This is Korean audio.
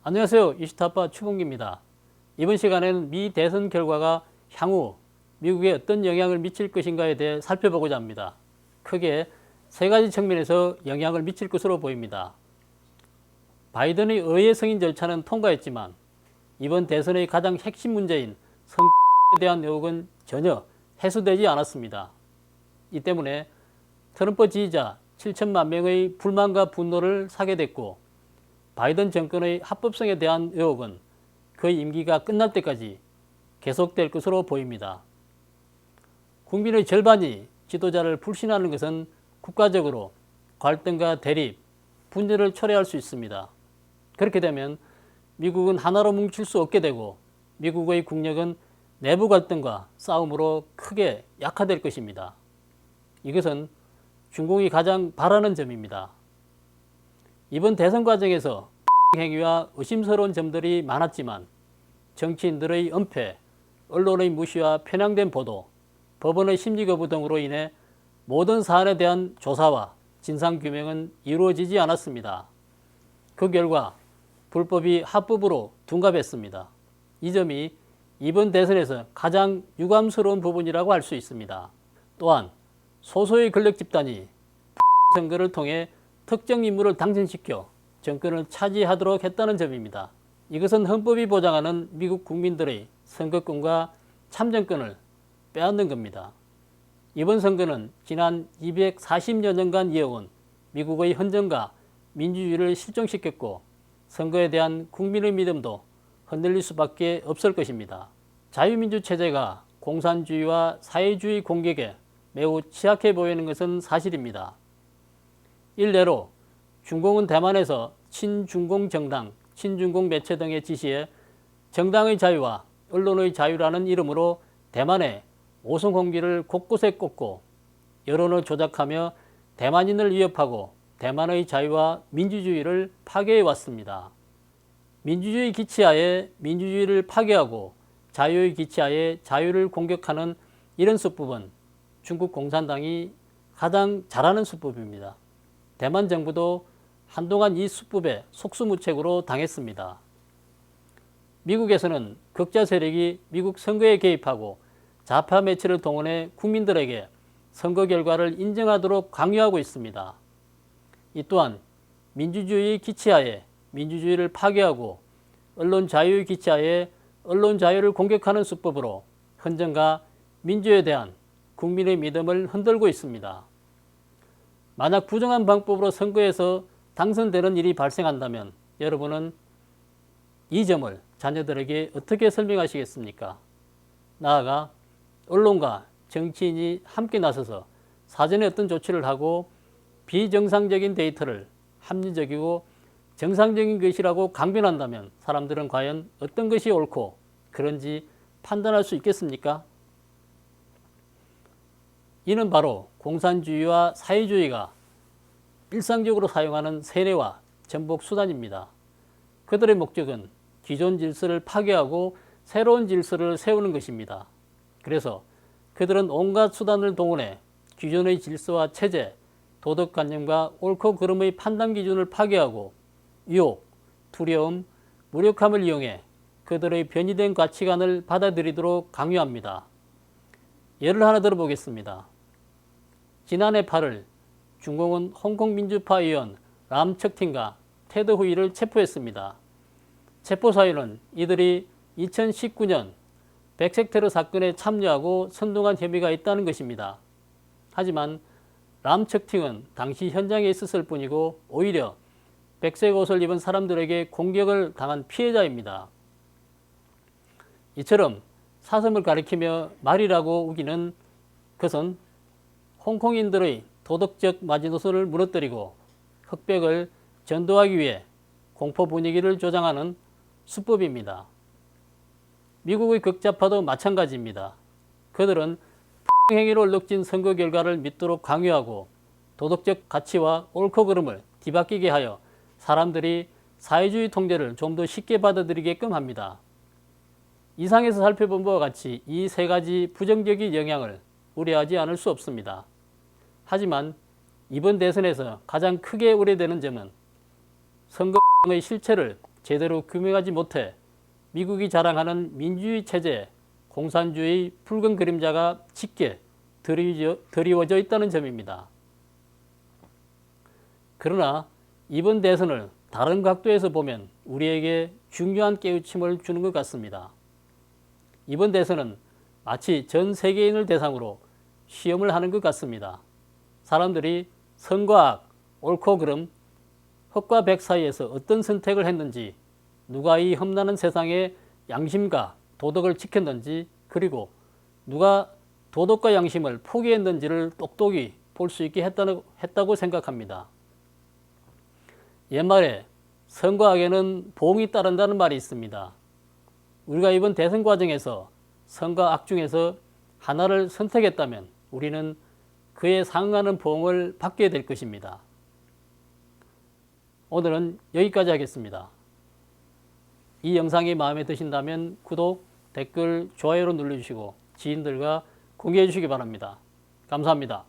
안녕하세요. 이슈타파 추봉기입니다. 이번 시간에는 미 대선 결과가 향후 미국에 어떤 영향을 미칠 것인가에 대해 살펴보고자 합니다. 크게 세 가지 측면에서 영향을 미칠 것으로 보입니다. 바이든의 의회 승인 절차는 통과했지만 이번 대선의 가장 핵심 문제인 선거 부정에 대한 의혹은 전혀 해소되지 않았습니다. 이 때문에 트럼프 지지자 7천만 명의 불만과 분노를 사게 됐고, 바이든 정권의 합법성에 대한 의혹은 그의 임기가 끝날 때까지 계속될 것으로 보입니다. 국민의 절반이 지도자를 불신하는 것은 국가적으로 갈등과 대립, 분열을 초래할 수 있습니다. 그렇게 되면 미국은 하나로 뭉칠 수 없게 되고 미국의 국력은 내부 갈등과 싸움으로 크게 약화될 것입니다. 이것은 중공이 가장 바라는 점입니다. 이번 대선 과정에서 행위와 의심스러운 점들이 많았지만 정치인들의 은폐, 언론의 무시와 편향된 보도, 법원의 심리 거부 등으로 인해 모든 사안에 대한 조사와 진상규명은 이루어지지 않았습니다. 그 결과 불법이 합법으로 둔갑했습니다. 이 점이 이번 대선에서 가장 유감스러운 부분이라고 할 수 있습니다. 또한 소수의 권력 집단이 선거를 통해 특정 인물을 당선시켜 정권을 차지하도록 했다는 점입니다. 이것은 헌법이 보장하는 미국 국민들의 선거권과 참정권을 빼앗는 겁니다. 이번 선거는 지난 240여 년간 이어온 미국의 헌정과 민주주의를 실종시켰고 선거에 대한 국민의 믿음도 흔들릴 수밖에 없을 것입니다. 자유민주 체제가 공산주의와 사회주의 공격에 매우 취약해 보이는 것은 사실입니다. 일례로 중공은 대만에서 친중공 정당, 친중공 매체 등의 지시에 정당의 자유와 언론의 자유라는 이름으로 대만에 오송 홍기를 곳곳에 꽂고 여론을 조작하며 대만인을 위협하고 대만의 자유와 민주주의를 파괴해 왔습니다. 민주주의 기치하에 민주주의를 파괴하고 자유의 기치하에 자유를 공격하는 이런 수법은 중국 공산당이 가장 잘하는 수법입니다. 대만 정부도 한동안 이 수법에 속수무책으로 당했습니다. 미국에서는 극자 세력이 미국 선거에 개입하고 좌파 매체를 동원해 국민들에게 선거 결과를 인정하도록 강요하고 있습니다. 이 또한 민주주의의 기치하에 민주주의를 파괴하고 언론 자유의 기치하에 언론 자유를 공격하는 수법으로 헌정과 민주에 대한 국민의 믿음을 흔들고 있습니다. 만약 부정한 방법으로 선거에서 당선되는 일이 발생한다면 여러분은 이 점을 자녀들에게 어떻게 설명하시겠습니까? 나아가 언론과 정치인이 함께 나서서 사전에 어떤 조치를 하고 비정상적인 데이터를 합리적이고 정상적인 것이라고 강변한다면 사람들은 과연 어떤 것이 옳고 그런지 판단할 수 있겠습니까? 이는 바로 공산주의와 사회주의가 일상적으로 사용하는 세뇌와 전복 수단입니다. 그들의 목적은 기존 질서를 파괴하고 새로운 질서를 세우는 것입니다. 그래서 그들은 온갖 수단을 동원해 기존의 질서와 체제, 도덕관념과 옳고 그름의 판단 기준을 파괴하고 유혹, 두려움, 무력함을 이용해 그들의 변이된 가치관을 받아들이도록 강요합니다. 예를 하나 들어보겠습니다. 지난해 8월 중공은 홍콩 민주파 의원 람척틴과 테드 후이를 체포했습니다. 체포 사유는 이들이 2019년 백색 테러 사건에 참여하고 선동한 혐의가 있다는 것입니다. 하지만 람척팅은 당시 현장에 있었을 뿐이고 오히려 백색 옷을 입은 사람들에게 공격을 당한 피해자입니다. 이처럼 사슴을 가리키며 말이라고 우기는 것은 홍콩인들의 도덕적 마지노선을 무너뜨리고 흑백을 전도하기 위해 공포 분위기를 조장하는 수법입니다. 미국의 극좌파도 마찬가지입니다. 그들은 행위로 얼룩진 선거 결과를 믿도록 강요하고 도덕적 가치와 옳고 그름을 뒤바뀌게 하여 사람들이 사회주의 통제를 좀 더 쉽게 받아들이게끔 합니다. 이상에서 살펴본 바와 같이 이 세 가지 부정적인 영향을 우려하지 않을 수 없습니다. 하지만 이번 대선에서 가장 크게 우려되는 점은 선거의 실체를 제대로 규명하지 못해 미국이 자랑하는 민주주의 체제, 공산주의 붉은 그림자가 짙게 드리워져 있다는 점입니다. 그러나 이번 대선을 다른 각도에서 보면 우리에게 중요한 깨우침을 주는 것 같습니다. 이번 대선은 마치 전 세계인을 대상으로 시험을 하는 것 같습니다. 사람들이 선과 악, 옳고 그름, 흑과 백 사이에서 어떤 선택을 했는지, 누가 이 험난한 세상에 양심과 도덕을 지켰는지, 그리고 누가 도덕과 양심을 포기했는지를 똑똑히 볼 수 있게 했다고 생각합니다. 옛말에 선과 악에는 보응이 따른다는 말이 있습니다. 우리가 이번 대선 과정에서 선과 악 중에서 하나를 선택했다면 우리는 그에 상응하는 보응을 받게 될 것입니다. 오늘은 여기까지 하겠습니다. 이 영상이 마음에 드신다면 구독, 댓글, 좋아요로 눌러주시고 지인들과 공유해 주시기 바랍니다. 감사합니다.